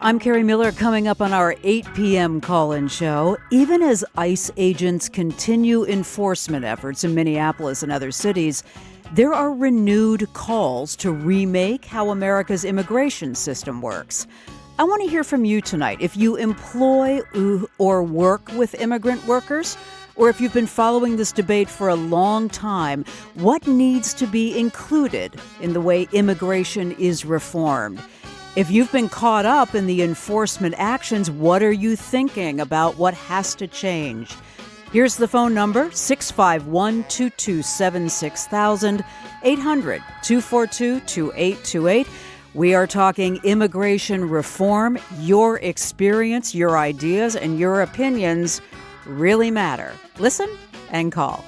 I'm Kerri Miller. Coming up on our 8 p.m. call-in show, even as ICE agents continue enforcement efforts in Minneapolis and other cities, there are renewed calls to remake how America's immigration system works. I want to hear from you tonight. If you employ or work with immigrant workers, or if you've been following this debate for a long time, what needs to be included in the way immigration is reformed? If you've been caught up in the enforcement actions, what are you thinking about what has to change? Here's the phone number, 651-227-6000, 800-242-2828. We are talking immigration reform. Your experience, your ideas, and your opinions really matter. Listen and call.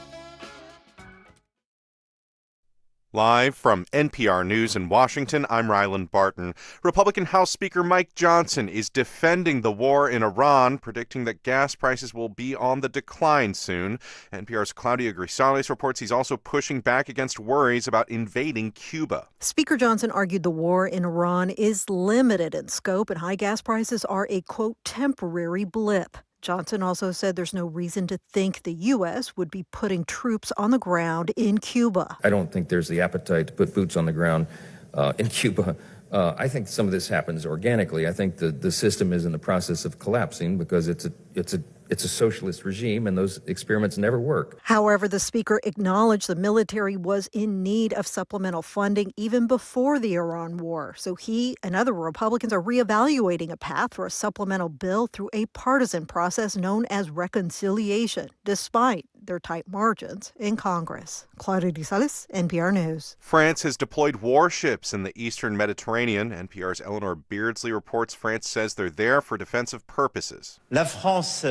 Live from NPR News in Washington, I'm Ryland Barton. Republican House Speaker Mike Johnson is defending the war in Iran, predicting that gas prices will be on the decline soon. NPR's Claudia Grisales reports he's also pushing back against worries about invading Cuba. Speaker Johnson argued the war in Iran is limited in scope and high gas prices are a, quote, temporary blip. Johnson also said there's no reason to think the U.S. would be putting troops on the ground in Cuba. I don't think there's the appetite to put boots on the ground in Cuba. I think some of this happens organically. I think the system is in the process of collapsing because it's a socialist regime, and those experiments never work. However, the speaker acknowledged the military was in need of supplemental funding even before the Iran war. So he and other Republicans are reevaluating a path for a supplemental bill through a partisan process known as reconciliation, despite their tight margins in Congress. Claudia Grisales, NPR News. France has deployed warships in the eastern Mediterranean. NPR's Eleanor Beardsley reports France says they're there for defensive purposes. La France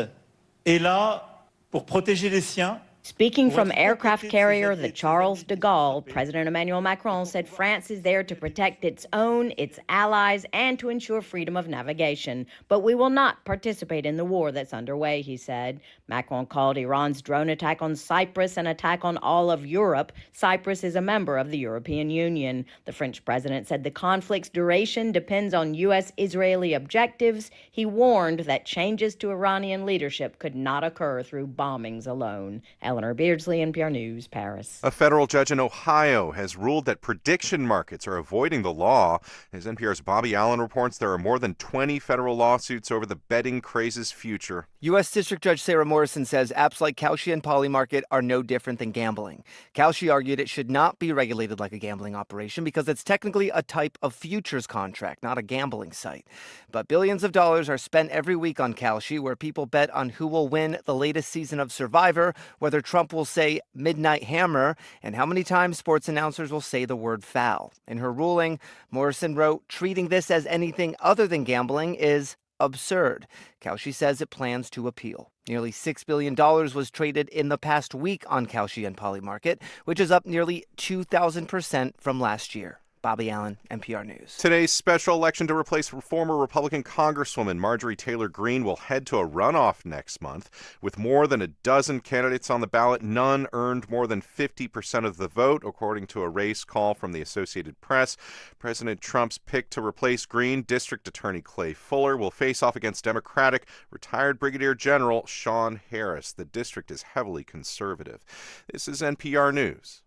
est là pour protéger les siens. Speaking from aircraft carrier the Charles de Gaulle, President Emmanuel Macron said France is there to protect its own, its allies, and to ensure freedom of navigation. But we will not participate in the war that's underway, he said. Macron called Iran's drone attack on Cyprus an attack on all of Europe. Cyprus is a member of the European Union. The French president said the conflict's duration depends on U.S.-Israeli objectives. He warned that changes to Iranian leadership could not occur through bombings alone. Eleanor Beardsley, NPR News, Paris. A federal judge in Ohio has ruled that prediction markets are avoiding the law. As NPR's Bobby Allen reports, there are more than 20 federal lawsuits over the betting craze's future. U.S. District Judge Sarah Morrison says apps like Kalshi and Polymarket are no different than gambling. Kalshi argued it should not be regulated like a gambling operation because it's technically a type of futures contract, not a gambling site. But billions of dollars are spent every week on Kalshi, where people bet on who will win the latest season of Survivor, whether Trump will say midnight hammer, and how many times sports announcers will say the word foul. In her ruling, Morrison wrote, treating this as anything other than gambling is absurd. Kalshi says it plans to appeal. Nearly $6 billion was traded in the past week on Kalshi and Polymarket, which is up nearly 2,000% from last year. Bobby Allen, NPR News. Today's special election to replace former Republican Congresswoman Marjorie Taylor Greene will head to a runoff next month. With more than a dozen candidates on the ballot, none earned more than 50% of the vote, according to a race call from the Associated Press. President Trump's pick to replace Greene, District Attorney Clay Fuller, will face off against Democratic retired Brigadier General Sean Harris. The district is heavily conservative. This is NPR News.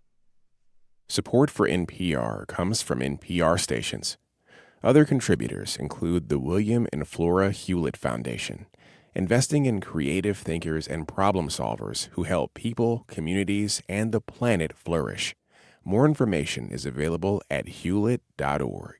Support for NPR comes from NPR stations. Other contributors include the William and Flora Hewlett Foundation, investing in creative thinkers and problem solvers who help people, communities, and the planet flourish. More information is available at hewlett.org.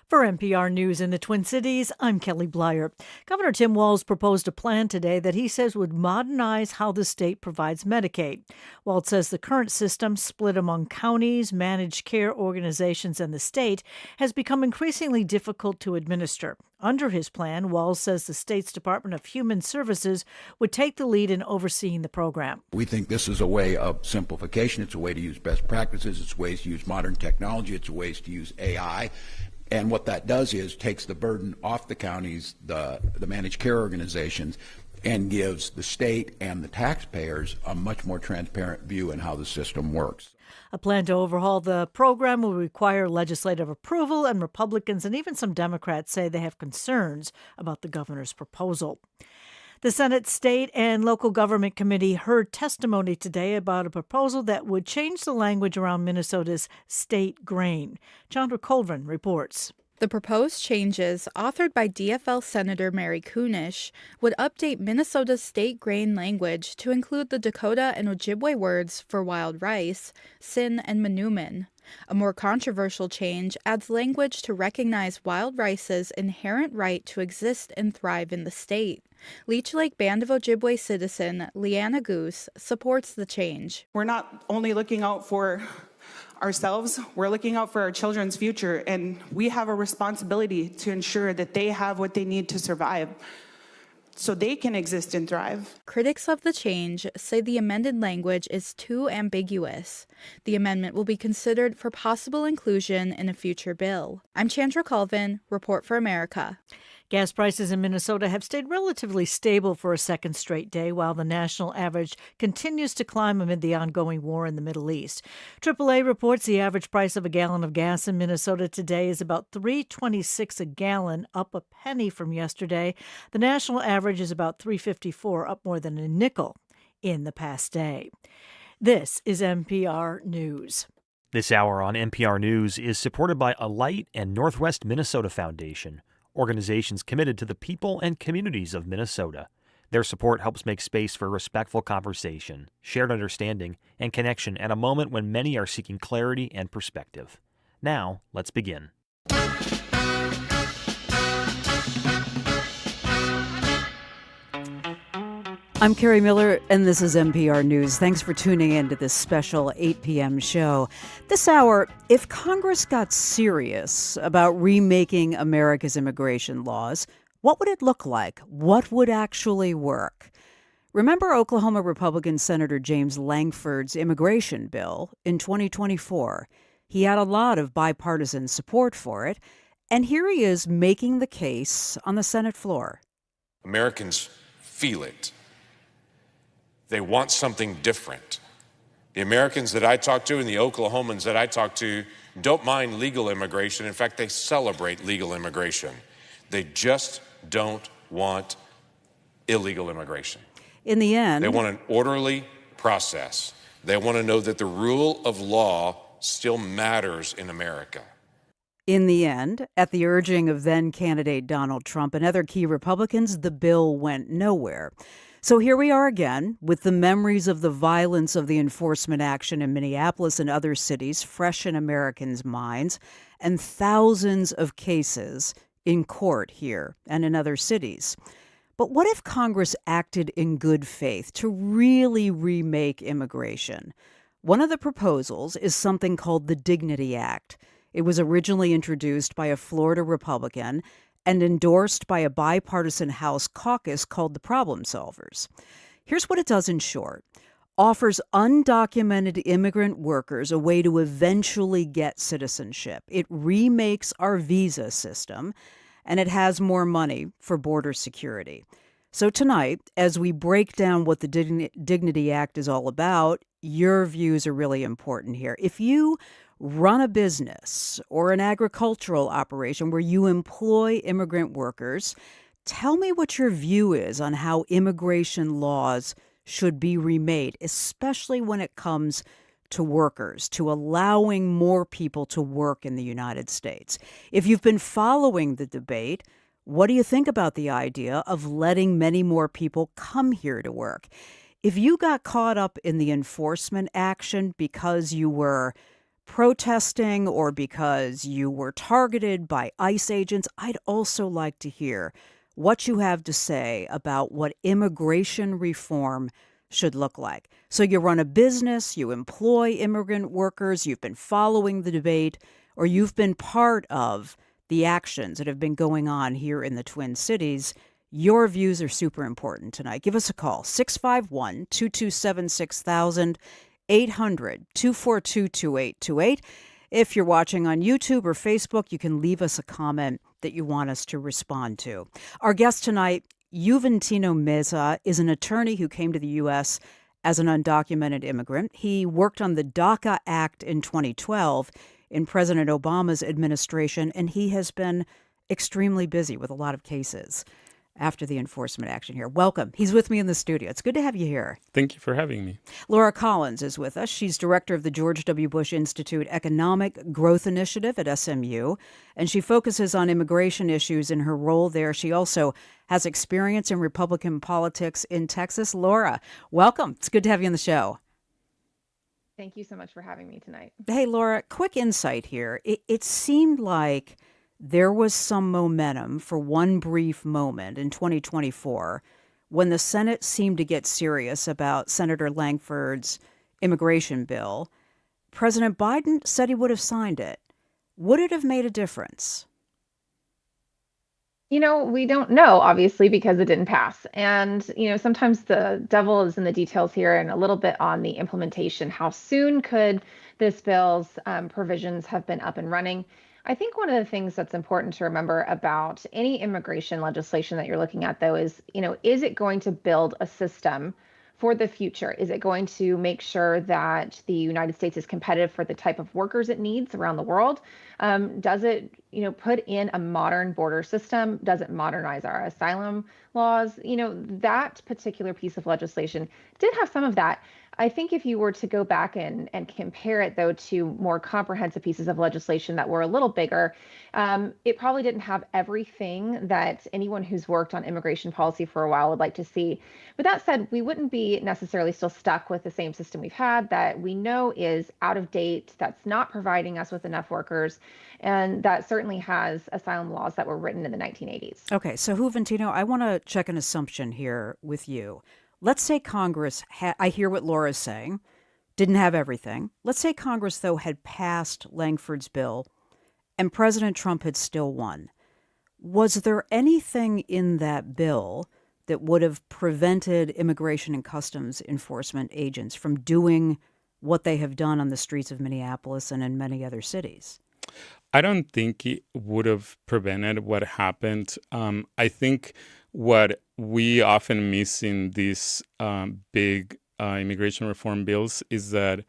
For NPR News in the Twin Cities, I'm Kelly Blyer. Governor Tim Walz proposed a plan today that he says would modernize how the state provides Medicaid. Walz says the current system, split among counties, managed care organizations, and the state, has become increasingly difficult to administer. Under his plan, Walz says the state's Department of Human Services would take the lead in overseeing the program. We think this is a way of simplification. It's a way to use best practices. It's ways to use modern technology. It's ways to use AI. And what that does is takes the burden off the counties, the managed care organizations, and gives the state and the taxpayers a much more transparent view in how the system works. A plan to overhaul the program will require legislative approval, and Republicans and even some Democrats say they have concerns about the governor's proposal. The Senate State and Local Government Committee heard testimony today about a proposal that would change the language around Minnesota's state grain. Chandra Colvin reports. The proposed changes, authored by DFL Senator Mary Kunesh, would update Minnesota's state grain language to include the Dakota and Ojibwe words for wild rice, sin, and manumin. A more controversial change adds language to recognize wild rice's inherent right to exist and thrive in the state. Leech Lake Band of Ojibwe citizen Leanna Goose supports the change. We're not only looking out for ourselves, we're looking out for our children's future, and we have a responsibility to ensure that they have what they need to survive so they can exist and thrive. Critics of the change say the amended language is too ambiguous. The amendment will be considered for possible inclusion in a future bill. I'm Chandra Colvin, Report for America. Gas prices in Minnesota have stayed relatively stable for a second straight day, while the national average continues to climb amid the ongoing war in the Middle East. AAA reports the average price of a gallon of gas in Minnesota today is about $3.26 a gallon, up a penny from yesterday. The national average is about $3.54, up more than a nickel in the past day. This is NPR News. This hour on NPR News is supported by Alight and Northwest Minnesota Foundation, organizations committed to the people and communities of Minnesota. Their support helps make space for respectful conversation, shared understanding, and connection at a moment when many are seeking clarity and perspective. Now, let's begin. I'm Kerri Miller, and this is NPR News. Thanks for tuning in to this special 8 p.m. show. This hour, if Congress got serious about remaking America's immigration laws, what would it look like? What would actually work? Remember Oklahoma Republican Senator James Lankford's immigration bill in 2024? He had a lot of bipartisan support for it, and here he is making the case on the Senate floor. Americans feel it. They want something different. The Americans that I talk to and the Oklahomans that I talk to don't mind legal immigration. In fact, they celebrate legal immigration. They just don't want illegal immigration. In the end, they want an orderly process. They want to know that the rule of law still matters in America. In the end, at the urging of then-candidate Donald Trump and other key Republicans, the bill went nowhere. So here we are again, with the memories of the violence of the enforcement action in Minneapolis and other cities fresh in Americans' minds, and thousands of cases in court here and in other cities. But what if Congress acted in good faith to really remake immigration? One of the proposals is something called the Dignity Act. It was originally introduced by a Florida Republican and endorsed by a bipartisan House caucus called the Problem Solvers. Here's what it does in short. Offers undocumented immigrant workers a way to eventually get citizenship. It remakes our visa system, and it has more money for border security. So tonight, as we break down what the Dignity Act is all about, your views are really important here. If you run a business or an agricultural operation where you employ immigrant workers, tell me what your view is on how immigration laws should be remade, especially when it comes to workers, to allowing more people to work in the United States. If you've been following the debate, what do you think about the idea of letting many more people come here to work? If you got caught up in the enforcement action because you were protesting or because you were targeted by ICE agents, I'd also like to hear what you have to say about what immigration reform should look like. So you run a business, you employ immigrant workers, you've been following the debate, or you've been part of the actions that have been going on here in the Twin Cities. Your views are super important tonight. Give us a call, 651-227-6000. 800-242-2828. If you're watching on YouTube or Facebook, you can leave us a comment that you want us to respond to. Our guest tonight, Juventino Meza is an attorney who came to the U.S. as an undocumented immigrant. He worked on the DACA Act in 2012 in President Obama's administration, and he has been extremely busy with a lot of cases after the enforcement action here. Welcome. He's with me in the studio. It's good to have you here. Thank you for having me. Laura Collins is with us. She's director of the George W. Bush Institute Economic Growth Initiative at SMU, and she focuses on immigration issues in her role there. She also has experience in Republican politics in Texas. Laura, welcome. It's good to have you on the show. Thank you so much for having me tonight. Hey, Laura, quick insight here. It seemed like there was some momentum for one brief moment in 2024 when the Senate seemed to get serious about Senator Langford's immigration bill. President Biden said he would have signed it. Would it have made a difference? You know, we don't know, obviously, because it didn't pass. And, sometimes the devil is in the details here and a little bit on the implementation. How soon could this bill's provisions have been up and running? I think one of the things that's important to remember about any immigration legislation that you're looking at, though, is it going to build a system for the future? Is it going to make sure that the United States is competitive for the type of workers it needs around the world? Does it, put in a modern border system? Does it modernize our asylum laws? That particular piece of legislation did have some of that. I think if you were to go back and compare it, though, to more comprehensive pieces of legislation that were a little bigger, it probably didn't have everything that anyone who's worked on immigration policy for a while would like to see. But that said, we wouldn't be necessarily still stuck with the same system we've had that we know is out of date, that's not providing us with enough workers, and that certainly has asylum laws that were written in the 1980s. Okay, so Juventino, I want to check an assumption here with you. Let's say Congress, I hear what Laura's saying, didn't have everything. Let's say Congress, though, had passed Langford's bill and President Trump had still won. Was there anything in that bill that would have prevented Immigration and Customs Enforcement agents from doing what they have done on the streets of Minneapolis and in many other cities? I don't think it would have prevented what happened. I think what we often miss in these big immigration reform bills is that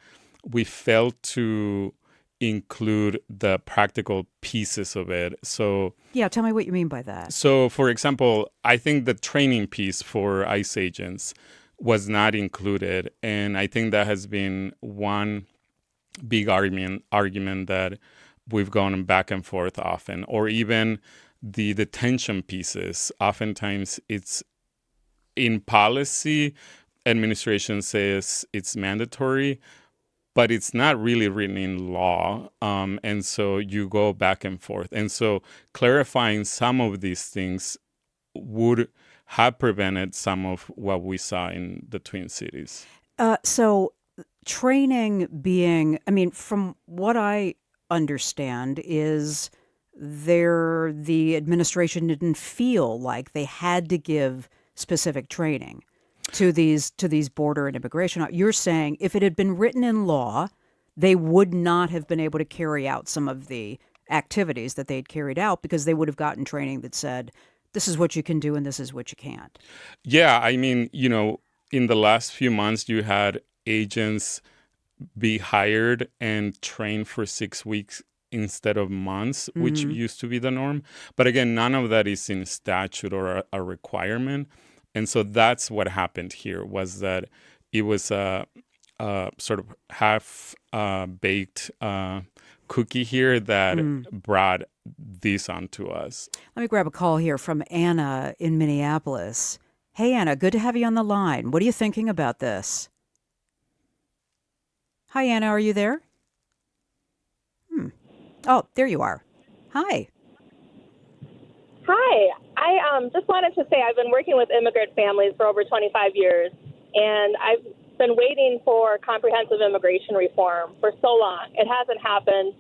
we fail to include the practical pieces of it. So, yeah, tell me what you mean by that. So, for example, I think the training piece for ICE agents was not included. And I think that has been one big argument that we've gone back and forth often, or even the detention pieces. Oftentimes it's in policy, administration says it's mandatory, but it's not really written in law. And so you go back and forth. And so clarifying some of these things would have prevented some of what we saw in the Twin Cities. So training being, from what I understand is the administration didn't feel like they had to give specific training to these border and immigration. You're saying if it had been written in law, they would not have been able to carry out some of the activities that they'd carried out because they would have gotten training that said, this is what you can do and this is what you can't. Yeah, in the last few months, you had agents be hired and trained for 6 weeks instead of months, which used to be the norm. But again, none of that is in statute or a requirement. And so that's what happened here, was that it was a sort of half-baked cookie here that brought this onto us. Let me grab a call here from Anna in Minneapolis. Hey, Anna, good to have you on the line. What are you thinking about this? Hi, Anna, are you there? Oh, there you are. Hi. Hi. I just wanted to say I've been working with immigrant families for over 25 years, and I've been waiting for comprehensive immigration reform for so long. It hasn't happened.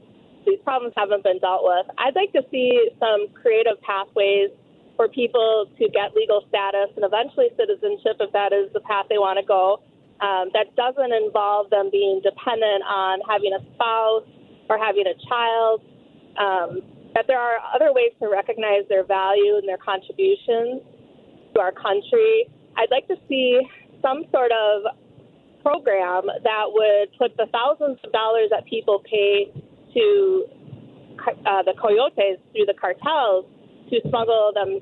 These problems haven't been dealt with. I'd like to see some creative pathways for people to get legal status and eventually citizenship if that is the path they want to go. That doesn't involve them being dependent on having a spouse or having a child, that there are other ways to recognize their value and their contributions. to our country. I'd like to see some sort of program that would put the thousands of dollars that people pay to the coyotes through the cartels to smuggle them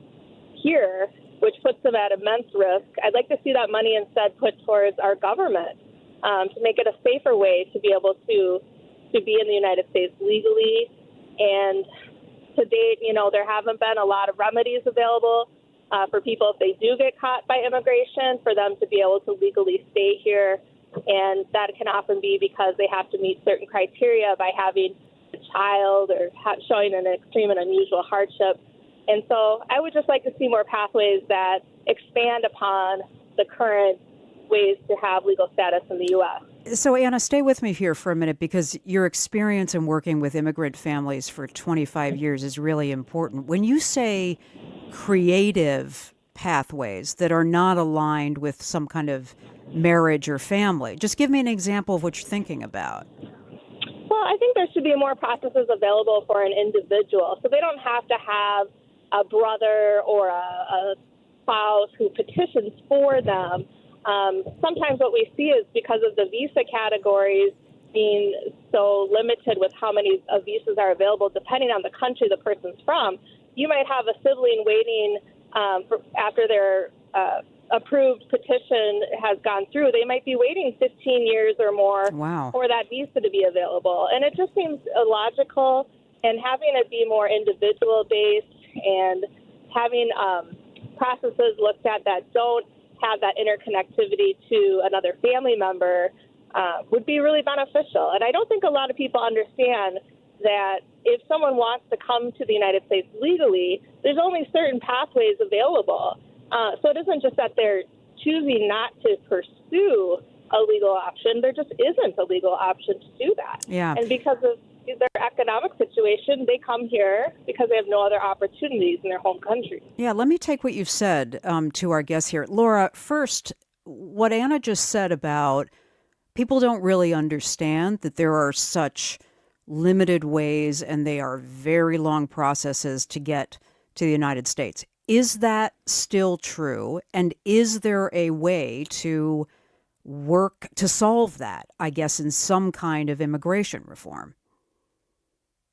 here, which puts them at immense risk. I'd like to see that money instead put towards our government to make it a safer way to be able to be in the United States legally. And to date, there haven't been a lot of remedies available for people if they do get caught by immigration, for them to be able to legally stay here. And that can often be because they have to meet certain criteria by having a child or showing an extreme and unusual hardship. And so I would just like to see more pathways that expand upon the current ways to have legal status in the U.S. So, Anna, stay with me here for a minute, because your experience in working with immigrant families for 25 years is really important. When you say creative pathways that are not aligned with some kind of marriage or family, just give me an example of what you're thinking about. Well, I think there should be more processes available for an individual, so they don't have to have a brother or a spouse who petitions for them. Sometimes what we see is because of the visa categories being so limited with how many visas are available, depending on the country the person's from, you might have a sibling waiting after their approved petition has gone through. They might be waiting 15 years or more for that visa to be available. And it just seems illogical, and having it be more individual-based and having processes looked at that don't have that interconnectivity to another family member would be really beneficial. And I don't think a lot of people understand that if someone wants to come to the United States legally, there's only certain pathways available. So it isn't just that they're choosing not to pursue a legal option. There just isn't a legal option to do that. Yeah. And because of their economic situation, they come here because they have no other opportunities in their home country. Yeah, let me take what you've said to our guests here. Laura, first, what Anna just said about people don't really understand that there are such limited ways and they are very long processes to get to the United States. Is that still true? And is there a way to work to solve that, I guess, in some kind of immigration reform?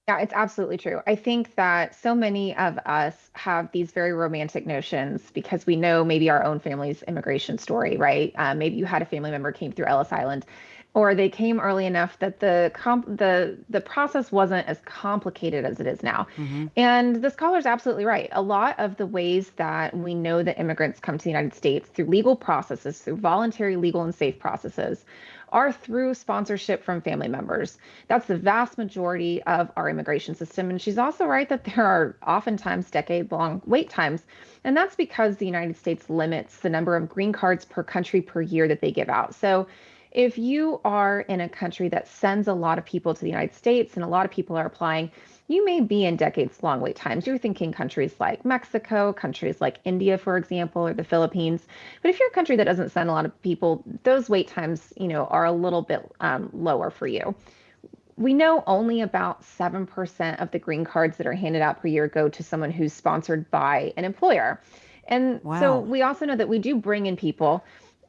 Yeah, it's absolutely true. I think that so many of us have these very romantic notions because we know maybe our own family's immigration story, right? Maybe you had a family member came through Ellis Island, or they came early enough that the process wasn't as complicated as it is now. Mm-hmm. And the scholar's absolutely right. A lot of the ways that we know that immigrants come to the United States through legal processes, through voluntary, legal, and safe processes, are through sponsorship from family members. That's the vast majority of our immigration system. And she's also right that there are oftentimes decade-long wait times. And that's because the United States limits the number of green cards per country per year that they give out. So if you are in a country that sends a lot of people to the United States and a lot of people are applying, you may be in decades-long wait times. You're thinking countries like Mexico, countries like India, for example, or the Philippines. But if you're a country that doesn't send a lot of people, those wait times, are a little bit lower for you. We know only about 7% of the green cards that are handed out per year go to someone who's sponsored by an employer. And so we also know that we do bring in people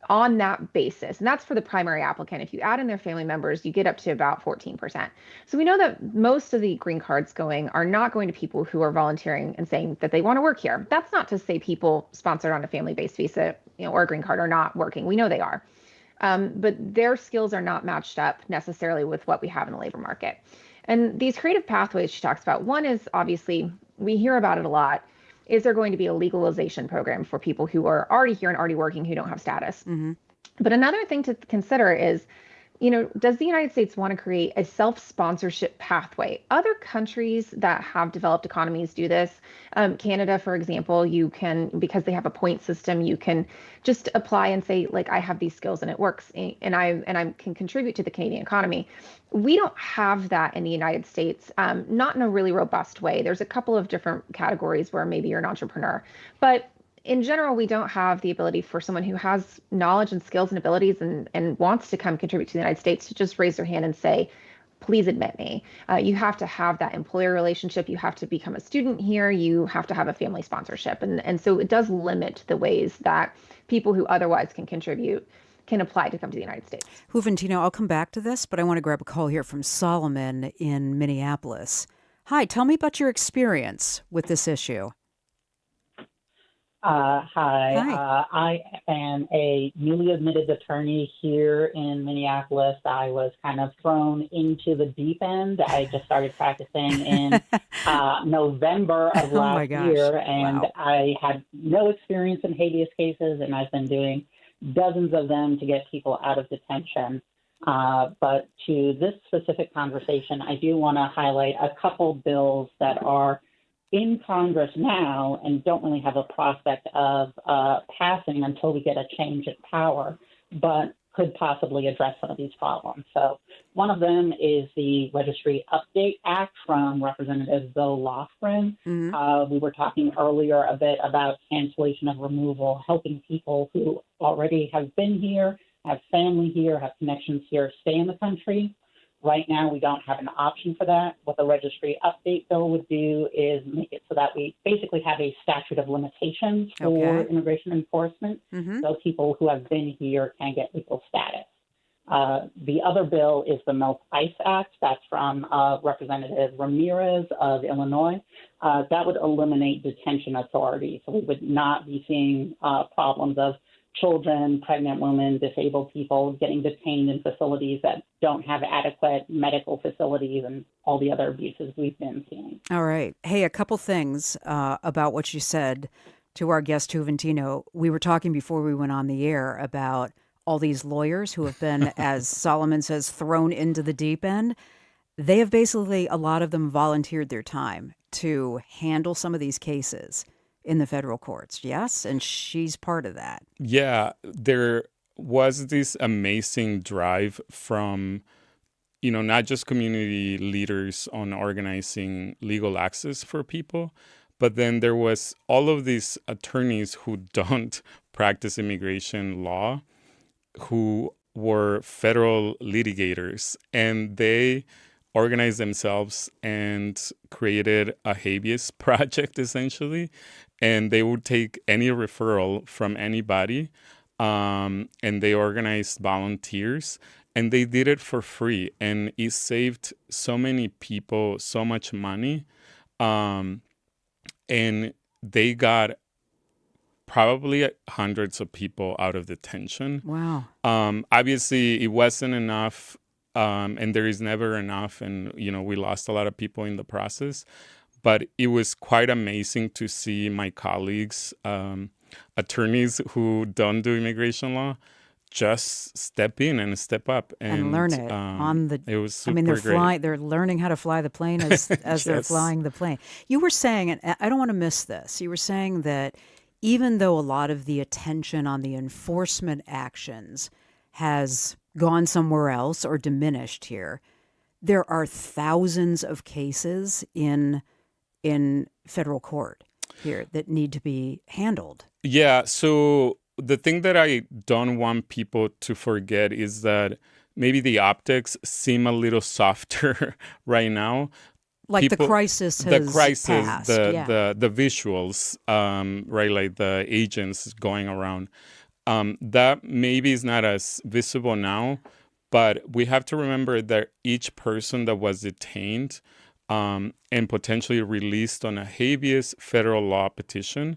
on that basis. And that's for the primary applicant. If you add in their family members, you get up to about 14%. So we know that most of the green cards going are not going to people who are volunteering and saying that they want to work here. That's not to say people sponsored on a family-based visa, or a green card are not working. We know they are. But their skills are not matched up necessarily with what we have in the labor market. And these creative pathways she talks about, one is obviously, we hear about it a lot. Is there going to be a legalization program for people who are already here and already working who don't have status? Mm-hmm. But another thing to consider is, does the United States want to create a self-sponsorship pathway? Other countries that have developed economies do this. Canada, for example, you can, because they have a point system, you can just apply and say, like, I have these skills and it works, and I can contribute to the Canadian economy. We don't have that in the United States, not in a really robust way. There's a couple of different categories where maybe you're an entrepreneur, but in general, we don't have the ability for someone who has knowledge and skills and abilities and wants to come contribute to the United States to just raise their hand and say, please admit me. You have to have that employer relationship. You have to become a student here. You have to have a family sponsorship. And so it does limit the ways that people who otherwise can contribute can apply to come to the United States. Juventino, I'll come back to this, but I want to grab a call here from Solomon in Minneapolis. Hi, tell me about your experience with this issue. Hi. I am a newly admitted attorney here in Minneapolis. I was kind of thrown into the deep end. I just started practicing in November of last year, and I had no experience in habeas cases, and I've been doing dozens of them to get people out of detention. But to this specific conversation, I do want to highlight a couple bills that are in Congress now and don't really have a prospect of passing until we get a change in power, but could possibly address some of these problems. So one of them is the Registry Update Act from Representative Bill Lofgren. We were talking earlier a bit about cancellation of removal, helping people who already have been here, have family here, have connections here, stay in the country. Right now, we don't have an option for that. What the Registry Update Bill would do is make it so that we basically have a statute of limitations for immigration enforcement, so people who have been here can get legal status. The other bill is the Milk Ice Act. That's from Representative Ramirez of Illinois. That would eliminate detention authority, so we would not be seeing problems of children, pregnant women, disabled people getting detained in facilities that don't have adequate medical facilities and all the other abuses we've been seeing. All right. Hey, a couple things about what you said to our guest, Juventino. We were talking before we went on the air about all these lawyers who have been, as Solomon says, thrown into the deep end. They have basically, a lot of them volunteered their time to handle some of these cases in the federal courts, yes? And she's part of that. Yeah, there was this amazing drive from, not just community leaders on organizing legal access for people, but then there was all of these attorneys who don't practice immigration law, who were federal litigators, and they organized themselves and created a habeas project, essentially. And they would take any referral from anybody, and they organized volunteers, and they did it for free. And it saved so many people so much money. And they got probably hundreds of people out of detention. Wow. Obviously, it wasn't enough, and there is never enough. And, we lost a lot of people in the process. But it was quite amazing to see my colleagues, attorneys who don't do immigration law, just step in and step up and learn it on the. It was super great. They're learning how to fly the plane as Yes. they're flying the plane. You were saying, and I don't want to miss this. You were saying that even though a lot of the attention on the enforcement actions has gone somewhere else or diminished here, there are thousands of cases in federal court here that need to be handled. Yeah, so the thing that I don't want people to forget is that maybe the optics seem a little softer right now. Like the crisis has passed. The visuals, right, like the agents going around. That maybe is not as visible now, but we have to remember that each person that was detained and potentially released on a habeas federal law petition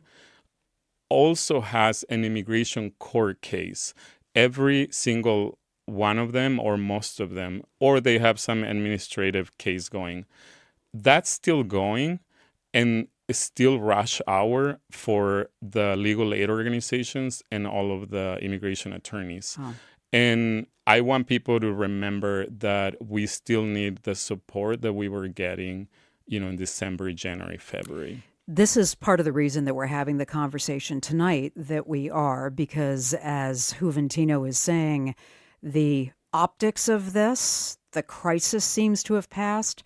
also has an immigration court case. Every single one of them, or most of them, or they have some administrative case going. That's still going, and it's still rush hour for the legal aid organizations and all of the immigration attorneys. Huh. And I want people to remember that we still need the support that we were getting, in December, January, February. This is part of the reason that we're having the conversation tonight that we are, because as Juventino is saying, the optics of this, the crisis seems to have passed,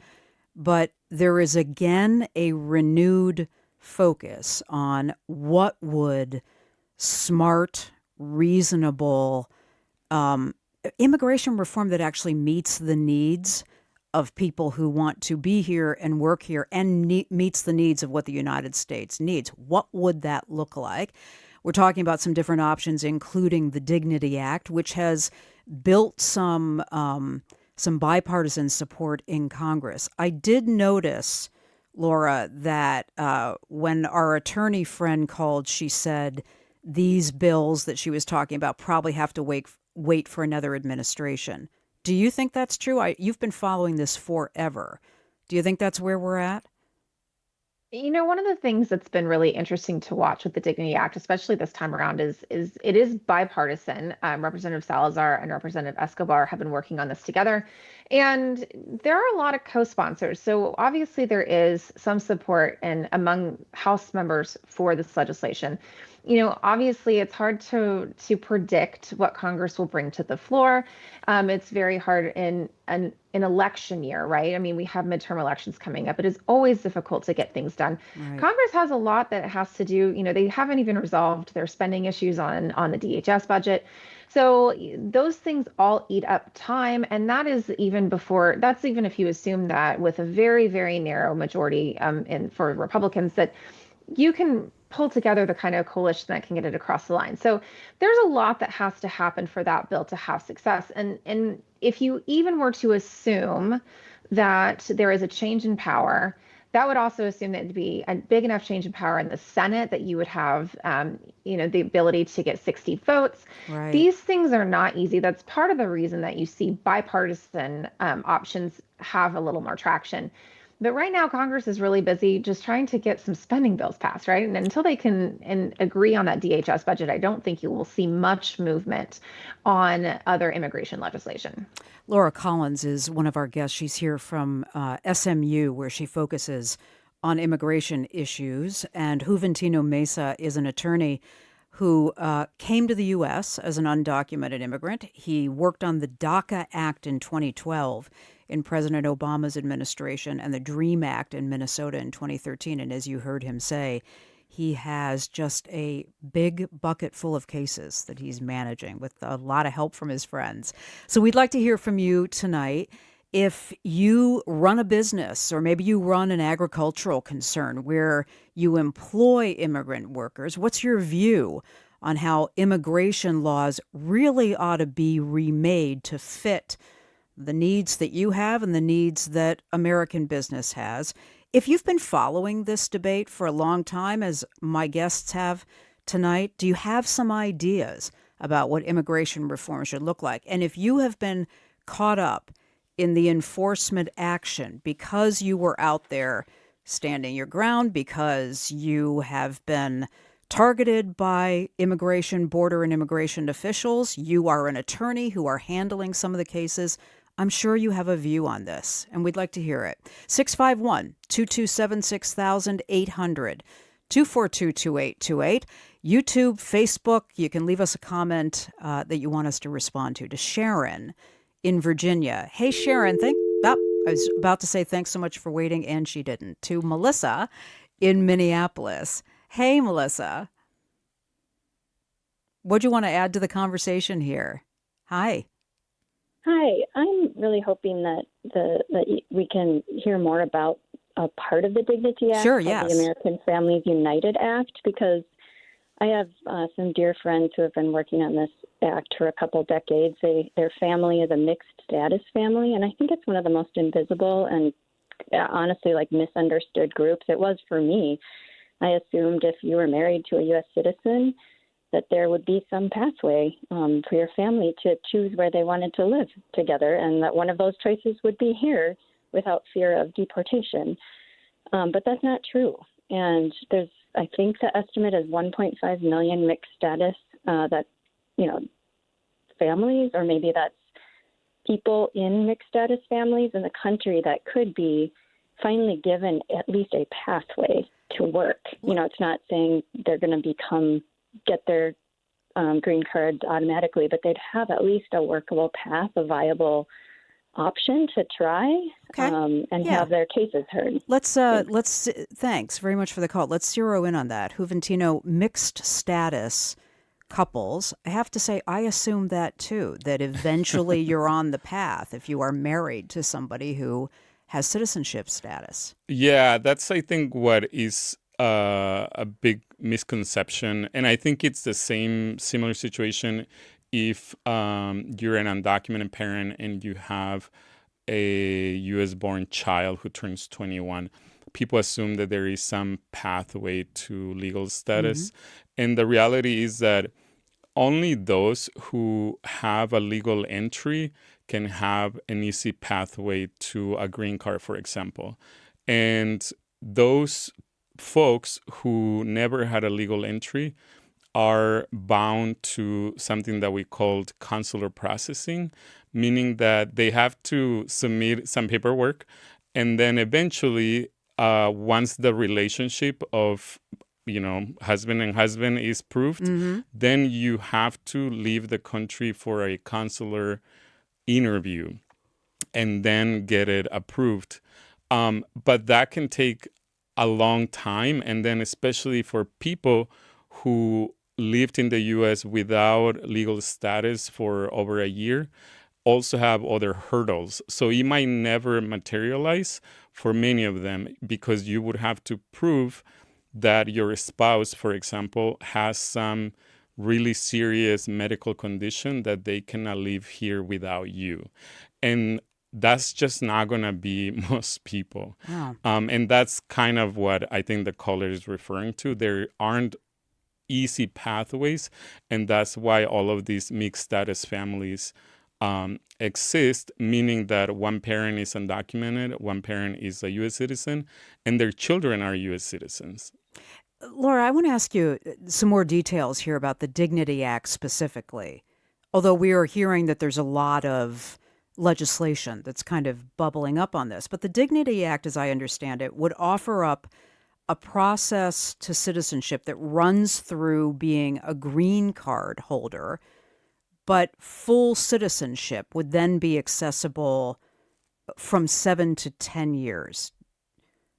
but there is again a renewed focus on what would smart, reasonable immigration reform that actually meets the needs of people who want to be here and work here and meets the needs of what the United States needs. What would that look like? We're talking about some different options, including the Dignity Act, which has built some bipartisan support in Congress. I did notice, Laura, that when our attorney friend called, she said these bills that she was talking about probably have to wait for another administration. Do you think that's true? You've been following this forever. Do you think that's where we're at? One of the things that's been really interesting to watch with the Dignity Act, especially this time around, is it is bipartisan. Representative Salazar and Representative Escobar have been working on this together, and there are a lot of co-sponsors. So obviously there is some support among House members for this legislation. Obviously it's hard to predict what Congress will bring to the floor. It's very hard in an election year, right? I mean, we have midterm elections coming up. It is always difficult to get things done. Right. Congress has a lot that it has to do. They haven't even resolved their spending issues on the DHS budget. So those things all eat up time. And that's even if you assume that with a very, very narrow majority for Republicans, that you can pull together the kind of coalition that can get it across the line. So there's a lot that has to happen for that bill to have success. And if you even were to assume that there is a change in power, that would also assume that it'd be a big enough change in power in the Senate that you would have, the ability to get 60 votes. Right. These things are not easy. That's part of the reason that you see bipartisan options have a little more traction. But right now, Congress is really busy just trying to get some spending bills passed, right? And until they can agree on that DHS budget, I don't think you will see much movement on other immigration legislation. Laura Collins is one of our guests. She's here from SMU, where she focuses on immigration issues. And Juventino Mesa is an attorney who came to the U.S. as an undocumented immigrant. He worked on the DACA Act in 2012 in President Obama's administration and the DREAM Act in Minnesota in 2013. And as you heard him say, he has just a big bucket full of cases that he's managing with a lot of help from his friends. So we'd like to hear from you tonight. If you run a business or maybe you run an agricultural concern where you employ immigrant workers, what's your view on how immigration laws really ought to be remade to fit the needs that you have and the needs that American business has? If you've been following this debate for a long time, as my guests have tonight, do you have some ideas about what immigration reform should look like? And if you have been caught up in the enforcement action because you were out there standing your ground, because you have been targeted by border and immigration officials, you are an attorney who are handling some of the cases, I'm sure you have a view on this, and we'd like to hear it. 651-227-6000, 800-242-2828. YouTube, Facebook, you can leave us a comment that you want us to respond to Sharon in Virginia. Hey, Sharon, I was about to say thanks so much for waiting, and she didn't. To Melissa in Minneapolis. Hey, Melissa. What do you want to add to the conversation here? Hi. Hi, I'm really hoping that we can hear more about a part of the Dignity Act, sure, yes. The American Families United Act, because I have some dear friends who have been working on this act for a couple decades. Their family is a mixed status family, and I think it's one of the most invisible and honestly misunderstood groups. It was for me. I assumed if you were married to a U.S. citizen, that there would be some pathway for your family to choose where they wanted to live together, and that one of those choices would be here without fear of deportation. But that's not true. And I think the estimate is 1.5 million mixed status families, or maybe that's people in mixed status families in the country that could be finally given at least a pathway to work. It's not saying they're going to get their green cards automatically, but they'd have at least a workable path, a viable option to try, have their cases heard. Thanks very much for the call. Let's zero in on that. Juventino, mixed status couples, I have to say, I assume that too, that eventually you're on the path if you are married to somebody who has citizenship status. Yeah, that's, I think, what is a big misconception. And I think it's the similar situation if you're an undocumented parent and you have a U.S.-born child who turns 21. People assume that there is some pathway to legal status. And the reality is that only those who have a legal entry can have an easy pathway to a green card, for example. And those folks who never had a legal entry are bound to something that we called consular processing, meaning that they have to submit some paperwork, and then eventually, once the relationship of husband and husband is proved, then you have to leave the country for a consular interview and then get it approved. But that can take a long time. And then especially for people who lived in the U.S. without legal status for over a year, also have other hurdles. So it might never materialize for many of them because you would have to prove that your spouse, for example, has some really serious medical condition that they cannot live here without you. And that's just not going to be most people. Wow. And that's kind of what I think the caller is referring to. There aren't easy pathways, and that's why all of these mixed status families exist, meaning that one parent is undocumented, one parent is a U.S. citizen, and their children are U.S. citizens. Laura, I want to ask you some more details here about the Dignity Act specifically, although we are hearing that there's a lot of legislation that's kind of bubbling up on this. But the Dignity Act, as I understand it, would offer up a process to citizenship that runs through being a green card holder, but full citizenship would then be accessible from 7 to 10 years.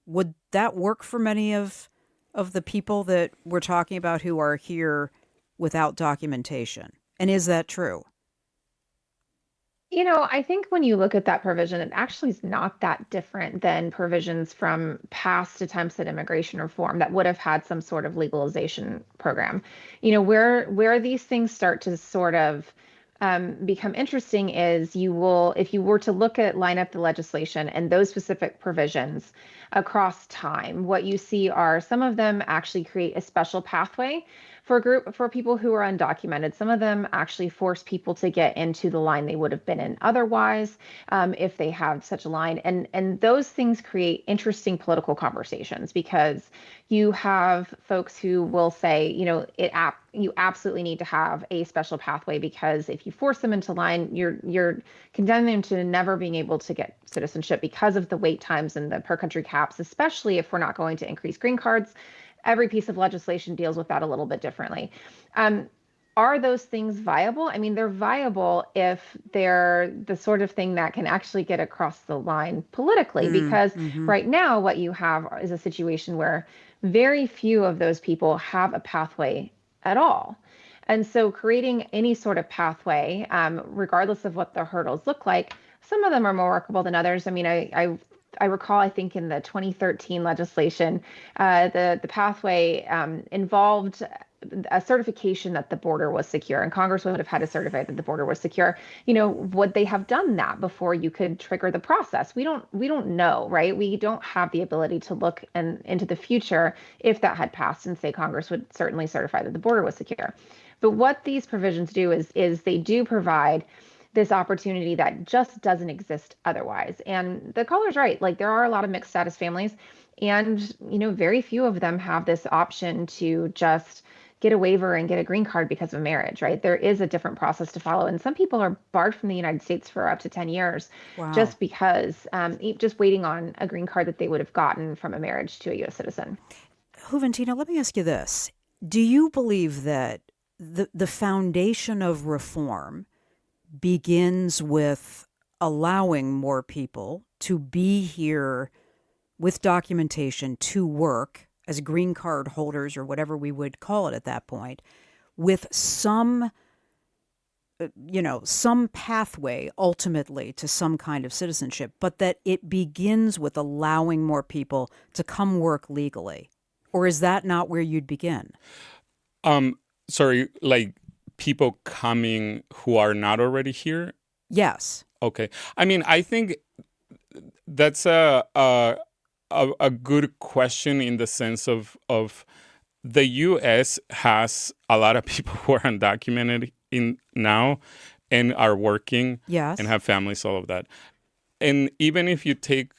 Would that work for many of the people that we're talking about who are here without documentation? And is that true? I think when you look at that provision, it actually is not that different than provisions from past attempts at immigration reform that would have had some sort of legalization program. Where these things start to sort of become interesting is if you were to line up the legislation and those specific provisions across time, what you see are some of them actually create a special pathway for people who are undocumented. Some of them actually force people to get into the line they would have been in otherwise if they have such a line. And those things create interesting political conversations because you have folks who will say, you absolutely need to have a special pathway because if you force them into line, you're condemning them to never being able to get citizenship because of the wait times and the per country caps, especially if we're not going to increase green cards. Every piece of legislation deals with that a little bit differently. Are those things viable? I mean, they're viable if they're the sort of thing that can actually get across the line politically, because right now what you have is a situation where very few of those people have a pathway at all. And so creating any sort of pathway, regardless of what the hurdles look like, some of them are more workable than others. I mean, I recall, I think in the 2013 legislation, the pathway involved a certification that the border was secure, and Congress would have had to certify that the border was secure. Would they have done that before you could trigger the process? We don't know, right? We don't have the ability to look into the future if that had passed and say Congress would certainly certify that the border was secure. But what these provisions do is they do provide this opportunity that just doesn't exist otherwise. And the caller's right. Like, there are a lot of mixed status families, and very few of them have this option to just get a waiver and get a green card because of marriage, right? There is a different process to follow. And some people are barred from the United States for up to 10 years just because just waiting on a green card that they would have gotten from a marriage to a U.S. citizen. Juventino, let me ask you this. Do you believe that the foundation of reform begins with allowing more people to be here with documentation to work as green card holders or whatever we would call it at that point, with some some pathway ultimately to some kind of citizenship, but that it begins with allowing more people to come work legally? Or is that not where you'd begin? Sorry, like people coming who are not already here? Yes. Okay. I mean, I think that's a good question in the sense of the U.S. has a lot of people who are undocumented in now and are working Yes. and have families, all of that. And even if you take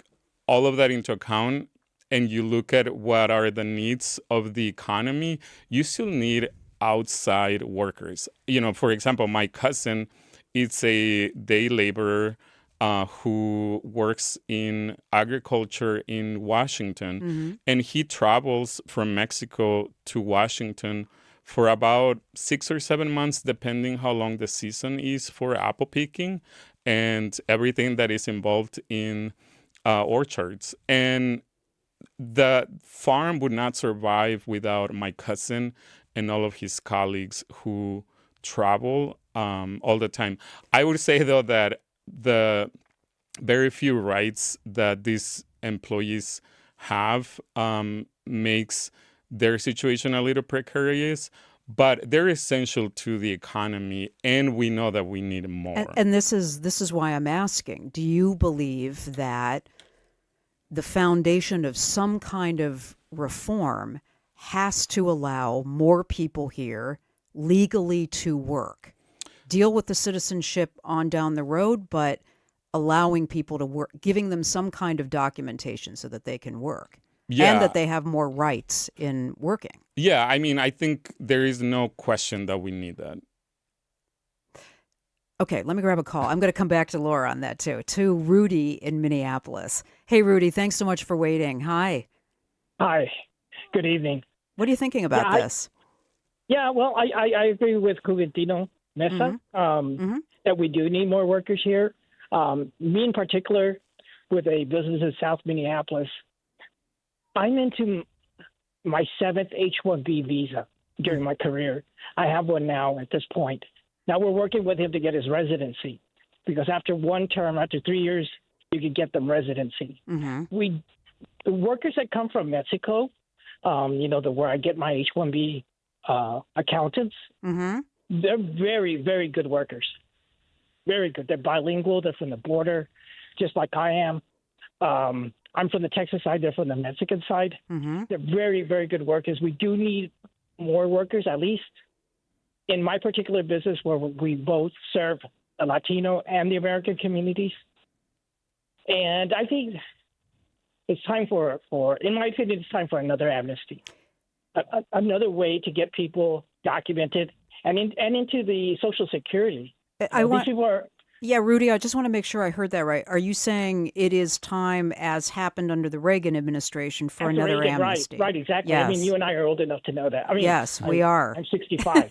all of that into account and you look at what are the needs of the economy, you still need outside workers. For example, my cousin is a day laborer who works in agriculture in Washington, and he travels from Mexico to Washington for about 6 or 7 months, depending how long the season is for apple picking and everything that is involved in orchards. And the farm would not survive without my cousin and all of his colleagues who travel all the time. I would say, though, that the very few rights that these employees have makes their situation a little precarious, but they're essential to the economy, and we know that we need more. And this is why I'm asking. Do you believe that the foundation of some kind of reform has to allow more people here legally to work? Deal with the citizenship on down the road, but allowing people to work, giving them some kind of documentation so that they can work. Yeah. And that they have more rights in working. Yeah, I mean, I think there is no question that we need that. Okay, let me grab a call. I'm going to come back to Laura on that too. To Rudy in Minneapolis. Hey, Rudy, thanks so much for waiting. Hi. Hi. Good evening. What are you thinking about this? Well, I agree with Cugentino Mesa that we do need more workers here. Me in particular, with a business in South Minneapolis, I'm into my 7th H-1B visa during my career. I have one now at this point. Now we're working with him to get his residency, because after one term, after 3 years, you can get them residency. The workers that come from Mexico, where I get my H-1B accountants, they're very, very good workers. Very good. They're bilingual. They're from the border, just like I am. I'm from the Texas side. They're from the Mexican side. They're very, very good workers. We do need more workers, at least in my particular business, where we both serve the Latino and the American communities. And I think it's time for in my opinion, it's time for another amnesty, another way to get people documented and into the Social Security. These people are. Yeah, Rudy, I just want to make sure I heard that right. Are you saying it is time, as happened under the Reagan administration, for another amnesty? Right, exactly. Yes. I mean, you and I are old enough to know that. I mean, yes, we are. I'm 65.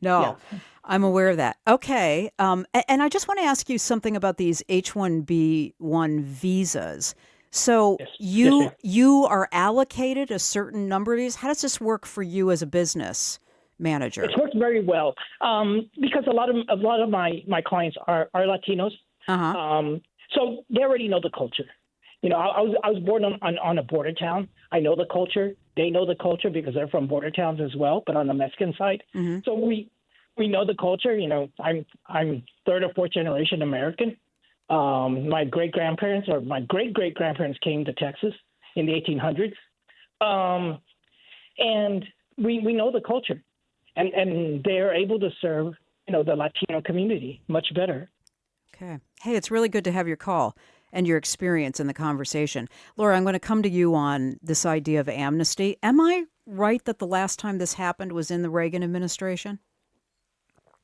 No, yeah. I'm aware of that. Okay. And I just want to ask you something about these H-1B1 visas. So you are allocated a certain number of these. How does this work for you as a business manager? It's worked very well because a lot of my clients are Latinos, so they already know the culture. I was born on a border town. I know the culture. They know the culture because they're from border towns as well, but on the Mexican side. So we know the culture. I'm third or fourth generation American. My great grandparents came to Texas in the 1800s, and we know the culture. And they're able to serve, the Latino community much better. Okay. Hey, it's really good to have your call and your experience in the conversation. Laura, I'm going to come to you on this idea of amnesty. Am I right that the last time this happened was in the Reagan administration?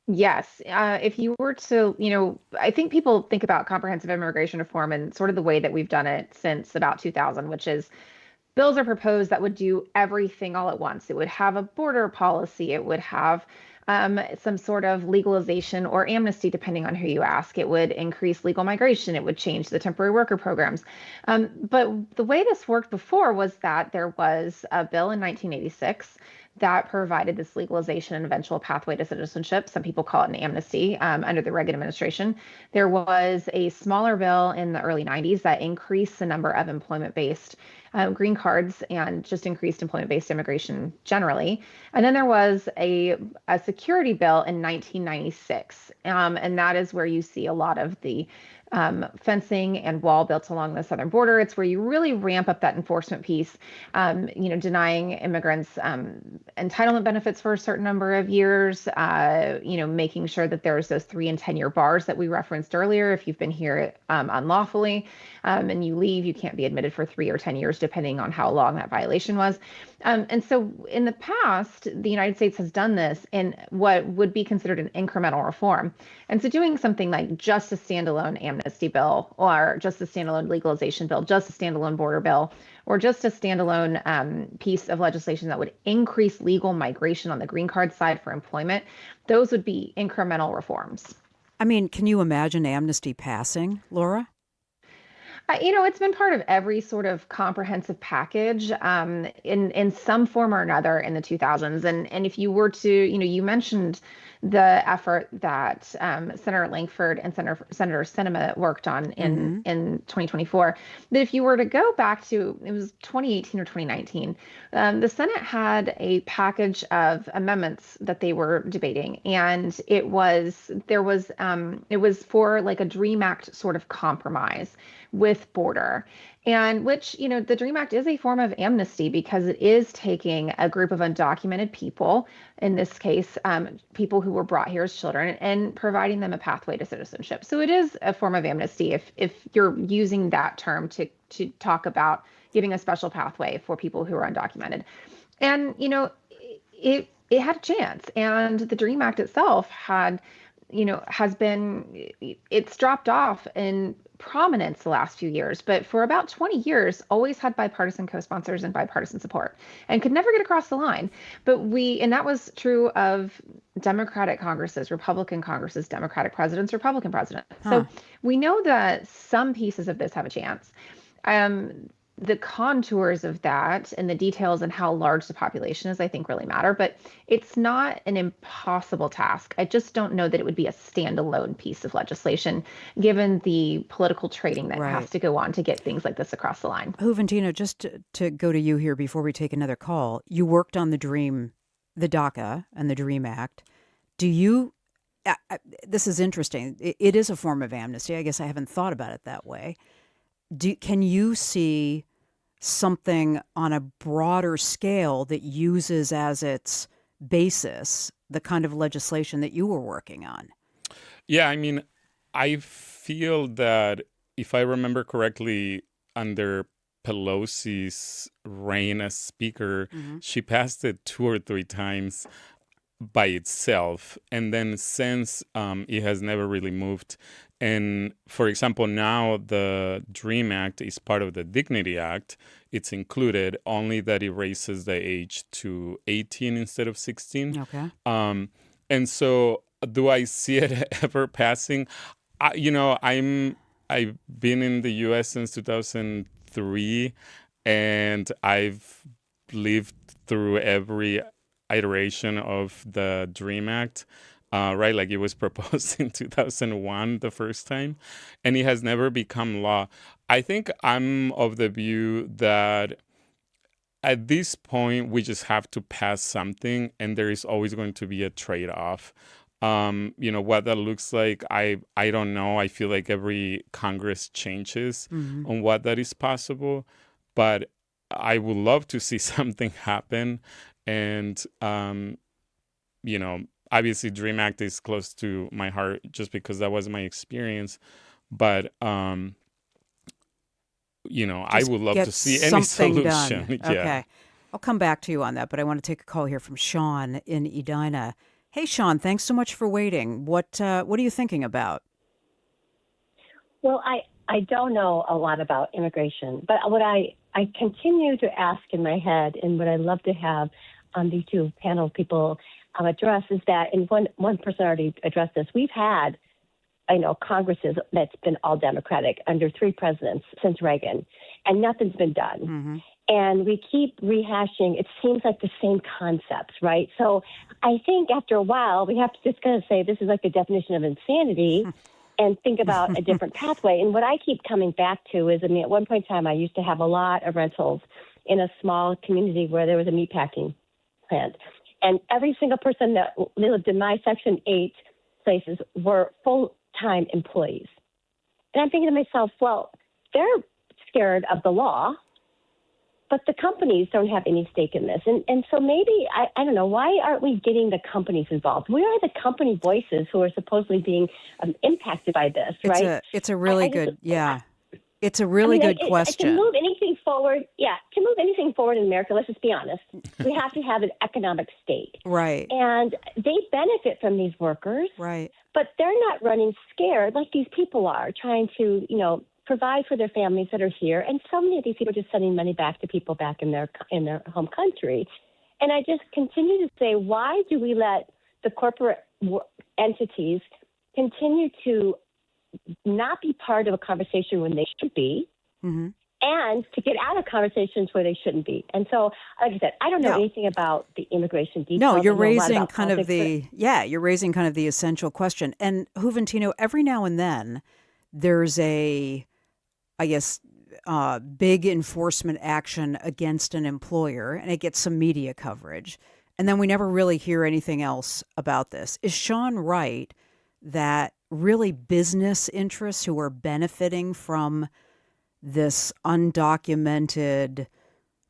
Yes. If you were to, I think people think about comprehensive immigration reform and sort of the way that we've done it since about 2000, which is bills are proposed that would do everything all at once. It would have a border policy. It would have some sort of legalization or amnesty, depending on who you ask. It would increase legal migration. It would change the temporary worker programs. But the way this worked before was that there was a bill in 1986 that provided this legalization and eventual pathway to citizenship. Some people call it an amnesty under the Reagan administration. There was a smaller bill in the early 90s that increased the number of employment-based green cards and just increased employment-based immigration generally. And then there was a security bill in 1996, and that is where you see a lot of the fencing and wall built along the southern border. It's where you really ramp up that enforcement piece, denying immigrants entitlement benefits for a certain number of years, making sure that there's those 3 and 10 year bars that we referenced earlier. If you've been here unlawfully and you leave, you can't be admitted for 3 or 10 years, depending on how long that violation was. And so in the past, the United States has done this in what would be considered an incremental reform. And so doing something like just a standalone amnesty bill, or just a standalone legalization bill, just a standalone border bill, or just a standalone piece of legislation that would increase legal migration on the green card side for employment, those would be incremental reforms. I mean, can you imagine amnesty passing, Laura? It's been part of every sort of comprehensive package in some form or another in the 2000s. And if you were to, you mentioned the effort that Senator Langford and Senator Sinema worked on in 2024. But if you were to go back to, it was 2018 or 2019, the Senate had a package of amendments that they were debating, and it was for like a DREAM Act sort of compromise with border, and which, the DREAM Act is a form of amnesty because it is taking a group of undocumented people, in this case, people who were brought here as children, and providing them a pathway to citizenship. So it is a form of amnesty if you're using that term to talk about giving a special pathway for people who are undocumented. And, it had a chance. And the DREAM Act itself it's dropped off in prominence the last few years, but for about 20 years, always had bipartisan co-sponsors and bipartisan support and could never get across the line. And that was true of Democratic Congresses, Republican Congresses, Democratic presidents, Republican presidents. So we know that some pieces of this have a chance. The contours of that and the details and how large the population is, I think, really matter. But it's not an impossible task. I just don't know that it would be a standalone piece of legislation, given the political trading that has to go on to get things like this across the line. Juventino, just to go to you here before we take another call, you worked on the DACA and the DREAM Act. This is interesting. It is a form of amnesty. I guess I haven't thought about it that way. Can you see something on a broader scale that uses as its basis the kind of legislation that you were working on? Yeah, I mean, I feel that if I remember correctly, under Pelosi's reign as speaker, she passed it 2 or 3 times by itself. And then since it has never really moved. And for example, now the DREAM Act is part of the Dignity Act. It's included, only that it raises the age to 18 instead of 16. Okay. And so do I see it ever passing? I've been in the U.S. since 2003, and I've lived through every iteration of the DREAM Act. Right, like it was proposed in 2001 the first time, and it has never become law. I think I'm of the view that at this point we just have to pass something, and there is always going to be a trade-off. What that looks like, I don't know. I feel like every Congress changes on what that is possible, but I would love to see something happen, and obviously, DREAM Act is close to my heart just because that was my experience. But, I would love to see any solution. Done. Okay. I'll come back to you on that, but I want to take a call here from Sean in Edina. Hey, Sean, thanks so much for waiting. What are you thinking about? Well, I don't know a lot about immigration, but what I continue to ask in my head, and what I love to have these 2 panel people address, is that, and one person already addressed this, we've had, Congresses that's been all Democratic under 3 presidents since Reagan, and nothing's been done. And we keep rehashing, it seems like the same concepts, right? So I think after a while, we have to just kind of say this is like the definition of insanity and think about a different pathway. And what I keep coming back to is, I mean, at one point in time, I used to have a lot of rentals in a small community where there was a meatpacking plant. And every single person that lived in my Section 8 places were full-time employees. And I'm thinking to myself, well, they're scared of the law, but the companies don't have any stake in this. And so maybe, I don't know, why aren't we getting the companies involved? Where are the company voices who are supposedly being impacted by this, right? It's a really good, It's a really good question. To move anything forward in America, let's just be honest, we have to have an economic stake. Right. And they benefit from these workers. Right. But they're not running scared like these people are, trying to, provide for their families that are here. And so many of these people are just sending money back to people back in their home country. And I just continue to say, why do we let the corporate entities continue to not be part of a conversation when they should be, and to get out of conversations where they shouldn't be? And so, like I said, I don't know anything about the immigration details. No, you're raising kind of the essential question. And Juventino, every now and then there's big enforcement action against an employer, and it gets some media coverage. And then we never really hear anything else about this. Is Sean right that really business interests who are benefiting from this undocumented,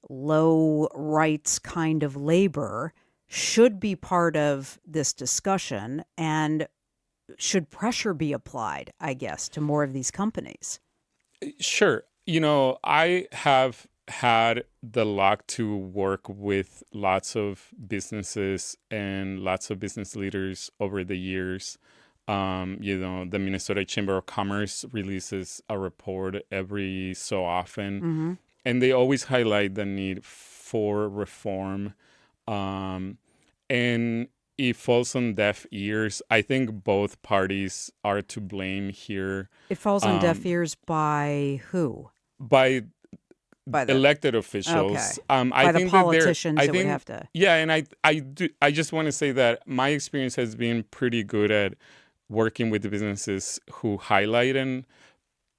low rights kind of labor should be part of this discussion, and should pressure be applied, I guess, to more of these companies? Sure. I have had the luck to work with lots of businesses and lots of business leaders over the years. The Minnesota Chamber of Commerce releases a report every so often, and they always highlight the need for reform. And it falls on deaf ears. I think both parties are to blame here. It falls on deaf ears by who? By the elected officials. Okay. I by think the politicians that would have to. Yeah, and I just want to say that my experience has been pretty good at working with the businesses who highlight and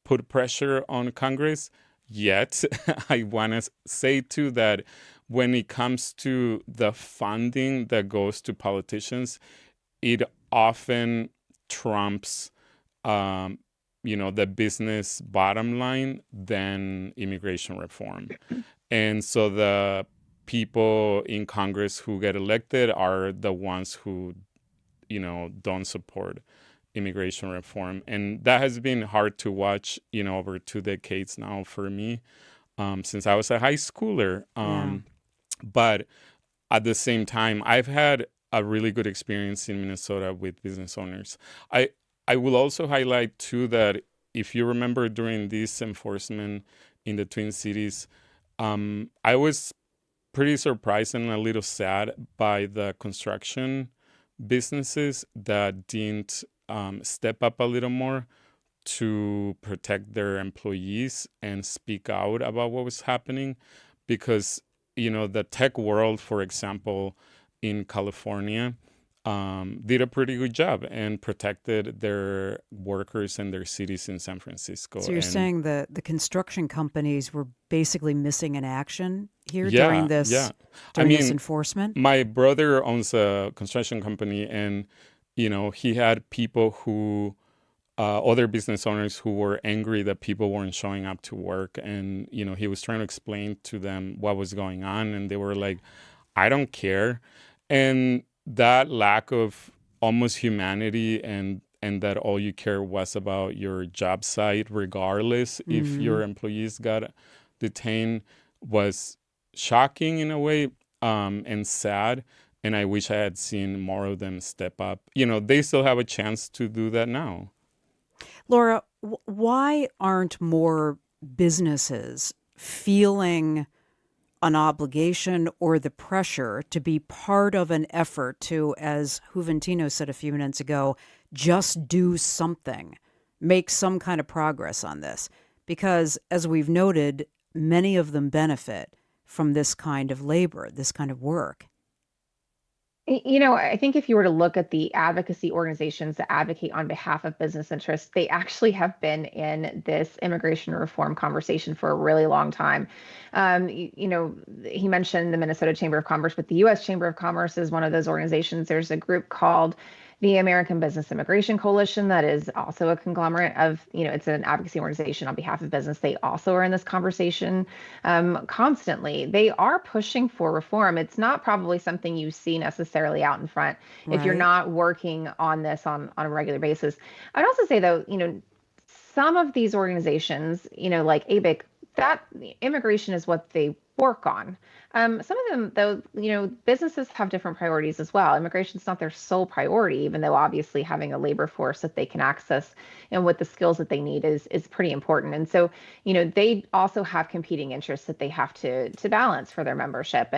put pressure on Congress. Yet, I want to say too that when it comes to the funding that goes to politicians, it often trumps the business bottom line than immigration reform. And so the people in Congress who get elected are the ones who, don't support immigration reform. And that has been hard to watch, over 2 decades now for me, since I was a high schooler. But at the same time, I've had a really good experience in Minnesota with business owners. I will also highlight, too, that if you remember during this enforcement in the Twin Cities, I was pretty surprised and a little sad by the construction businesses that didn't step up a little more to protect their employees and speak out about what was happening. Because, the tech world, for example, in California, did a pretty good job and protected their workers and their cities in San Francisco. So you're saying that the construction companies were basically missing in action here during this this enforcement? My brother owns a construction company, and he had people who, other business owners who were angry that people weren't showing up to work. And, he was trying to explain to them what was going on. And they were like, I don't care. And that lack of almost humanity and that all you care was about your job site, regardless if your employees got detained, was shocking in a way, and sad. And I wish I had seen more of them step up. They still have a chance to do that now. Laura, why aren't more businesses feeling an obligation or the pressure to be part of an effort to, as Juventino said a few minutes ago, just do something, make some kind of progress on this? Because, as we've noted, many of them benefit from this kind of labor, this kind of work? I think if you were to look at the advocacy organizations that advocate on behalf of business interests, they actually have been in this immigration reform conversation for a really long time. He mentioned the Minnesota Chamber of Commerce, but the U.S. Chamber of Commerce is one of those organizations. There's a group called the American Business Immigration Coalition that is also a conglomerate of, it's an advocacy organization on behalf of business. They also are in this conversation constantly. They are pushing for reform. It's not probably something you see necessarily out in front if you're Right. not working on this on a regular basis. I'd also say, though, some of these organizations, like ABIC, that immigration is what they work on. Some of them, though, businesses have different priorities as well. Immigration is not their sole priority, even though obviously having a labor force that they can access and with the skills that they need is pretty important. And so, they also have competing interests that they have to balance for their membership.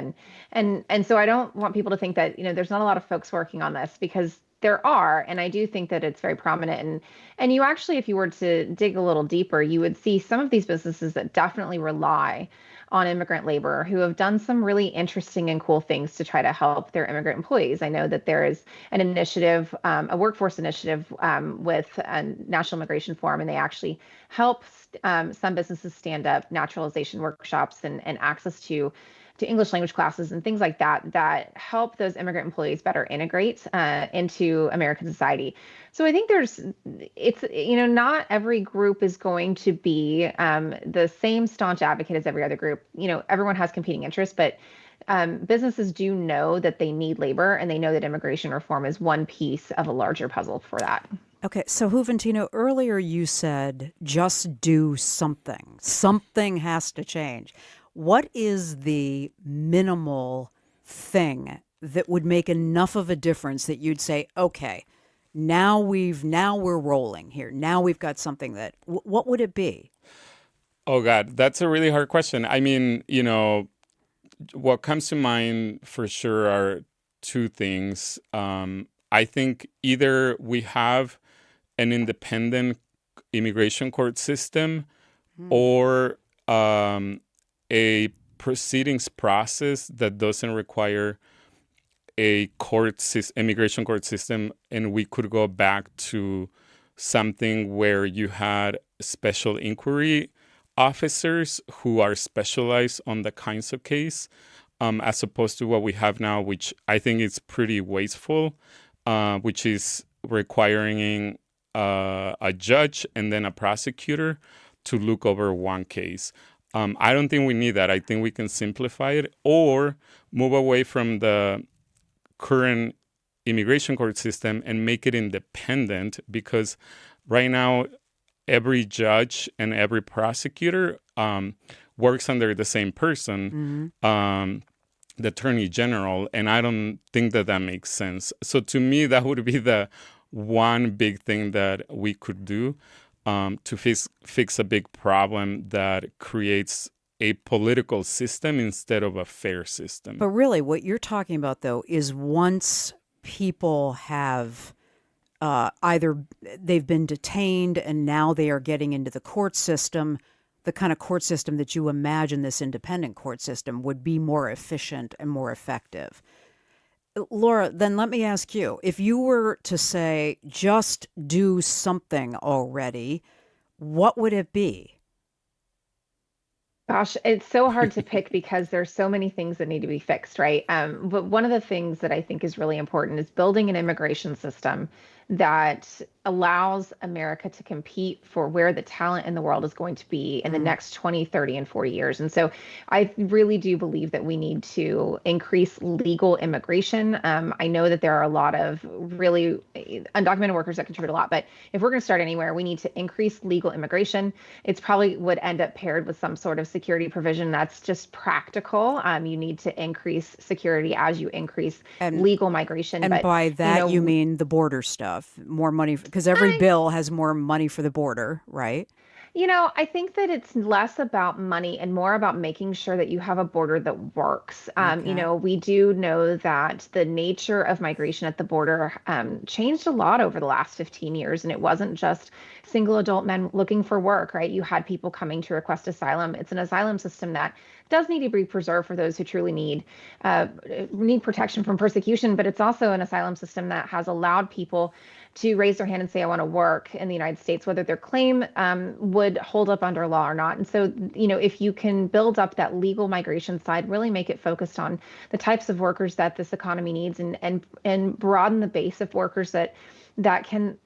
And so I don't want people to think that, there's not a lot of folks working on this, because there are, and I do think that it's very prominent. And you actually, if you were to dig a little deeper, you would see some of these businesses that definitely rely on immigrant labor who have done some really interesting and cool things to try to help their immigrant employees. I know that there is an initiative, a workforce initiative with a National Immigration Forum, and they actually help some businesses stand up naturalization workshops and access to English language classes and things like that help those immigrant employees better integrate into American society. So I think it's not every group is going to be the same staunch advocate as every other group. Everyone has competing interests, but businesses do know that they need labor, and they know that immigration reform is one piece of a larger puzzle for that. Okay, so Juventino, earlier you said just do something. Something has to change. What is the minimal thing that would make enough of a difference that you'd say, okay, now we're rolling here. Now we've got something that, what would it be? Oh, God, that's a really hard question. I mean, what comes to mind for sure are two things. I think either we have an independent immigration court system or a proceedings process that doesn't require a immigration court system, and we could go back to something where you had special inquiry officers who are specialized on the kinds of case, as opposed to what we have now, which I think is pretty wasteful, which is requiring a judge and then a prosecutor to look over one case. I don't think we need that. I think we can simplify it or move away from the current immigration court system and make it independent, because right now every judge and every prosecutor works under the same person, the attorney general, and I don't think that makes sense. So to me, that would be the one big thing that we could do to fix a big problem that creates a political system instead of a fair system. But really, what you're talking about, though, is once people have either they've been detained and now they are getting into the court system, the kind of court system that you imagine this independent court system would be more efficient and more effective. Laura, then let me ask you, if you were to say, just do something already, what would it be? Gosh, it's so hard to pick because there's so many things that need to be fixed, right? But one of the things that I think is really important is building an immigration system that allows America to compete for where the talent in the world is going to be in the next 20, 30, and 40 years. And so I really do believe that we need to increase legal immigration. I know that there are a lot of really undocumented workers that contribute a lot, but if we're going to start anywhere, we need to increase legal immigration. It's probably would end up paired with some sort of security provision that's just practical. You need to increase security as you increase legal migration. And but, by that, you mean the border stuff, more money, because every bill has more money for the border, right? I think that it's less about money and more about making sure that you have a border that works. Okay. We do know that the nature of migration at the border changed a lot over the last 15 years, and it wasn't just single adult men looking for work, right? You had people coming to request asylum. It's an asylum system that does need to be preserved for those who truly need protection from persecution, but it's also an asylum system that has allowed people to raise their hand and say, I want to work in the United States, whether their claim would hold up under law or not. And so, if you can build up that legal migration side, really make it focused on the types of workers that this economy needs, and broaden the base of workers that can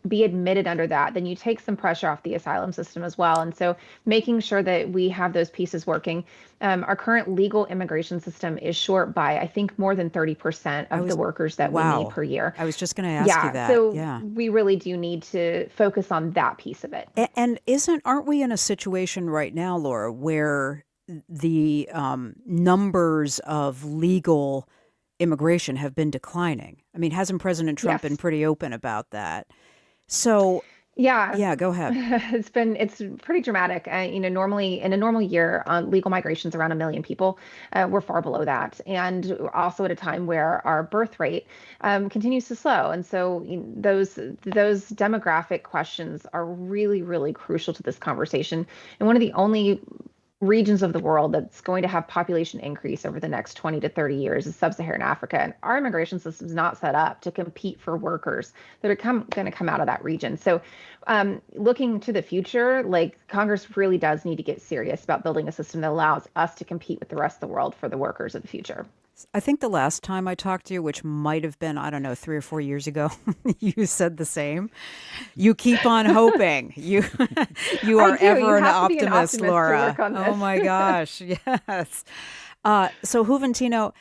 be admitted under that, then you take some pressure off the asylum system as well. And so making sure that we have those pieces working. Our current legal immigration system is short by, I think, more than 30% of the workers that we need per year. I was just going to ask you that. So we really do need to focus on that piece of it. And aren't we in a situation right now, Laura, where the numbers of legal immigration have been declining? I mean, hasn't President Trump been pretty open about that? So yeah, go ahead. It's pretty dramatic. Normally in a normal year, legal migration's around 1 million people. We're far below that, and also at a time where our birth rate continues to slow. And so those demographic questions are really, really crucial to this conversation. And one of the only regions of the world that's going to have population increase over the next 20 to 30 years is sub-Saharan Africa. And our immigration system is not set up to compete for workers that are going to come out of that region. So looking to the future, Congress really does need to get serious about building a system that allows us to compete with the rest of the world for the workers of the future. I think the last time I talked to you, which might have been, 3 or 4 years ago, you said the same. You keep on hoping. You are ever an optimist, Laura. Oh my gosh, yes. So Juventino,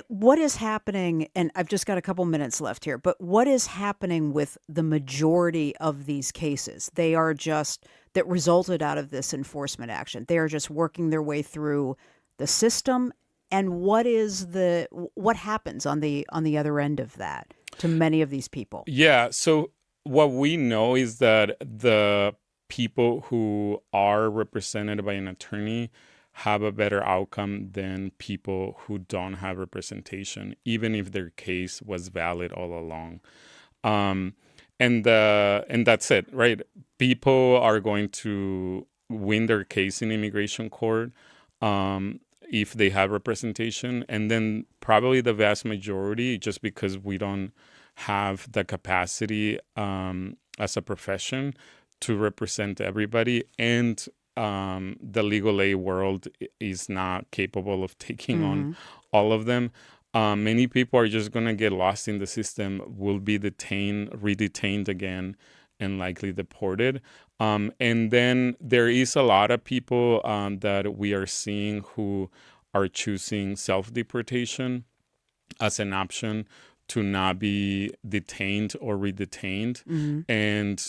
what is happening, and I've just got a couple minutes left here, but what is happening with the majority of these cases? They are just, that resulted out of this enforcement action. They are just working their way through the system. And what happens on the other end of that to many of these people? Yeah. So what we know is that the people who are represented by an attorney have a better outcome than people who don't have representation, even if their case was valid all along. And that's it, right? People are going to win their case in immigration court if they have representation, and then probably the vast majority, just because we don't have the capacity as a profession to represent everybody, and the legal aid world is not capable of taking on all of them. Many people are just going to get lost in the system, will be redetained again, and likely deported. And then there is a lot of people that we are seeing who are choosing self-deportation as an option to not be detained or redetained. And,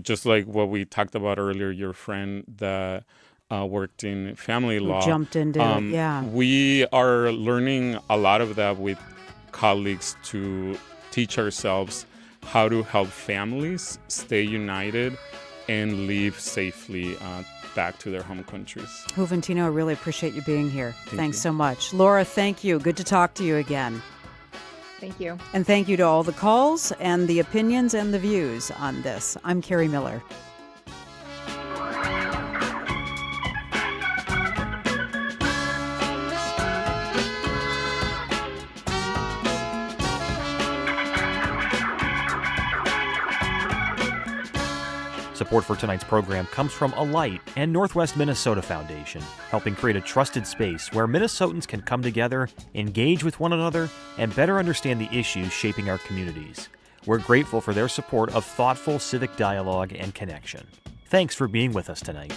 just like what we talked about earlier, your friend that worked in family law. Jumped into it, yeah. We are learning a lot of that with colleagues to teach ourselves how to help families stay united and leave safely back to their home countries. Juventino, I really appreciate you being here. Thanks you so much. Laura, thank you. Good to talk to you again. Thank you. And thank you to all the calls and the opinions and the views on this. I'm Kerri Miller. Support for tonight's program comes from Alight and Northwest Minnesota Foundation, helping create a trusted space where Minnesotans can come together, engage with one another, and better understand the issues shaping our communities. We're grateful for their support of thoughtful civic dialogue and connection. Thanks for being with us tonight.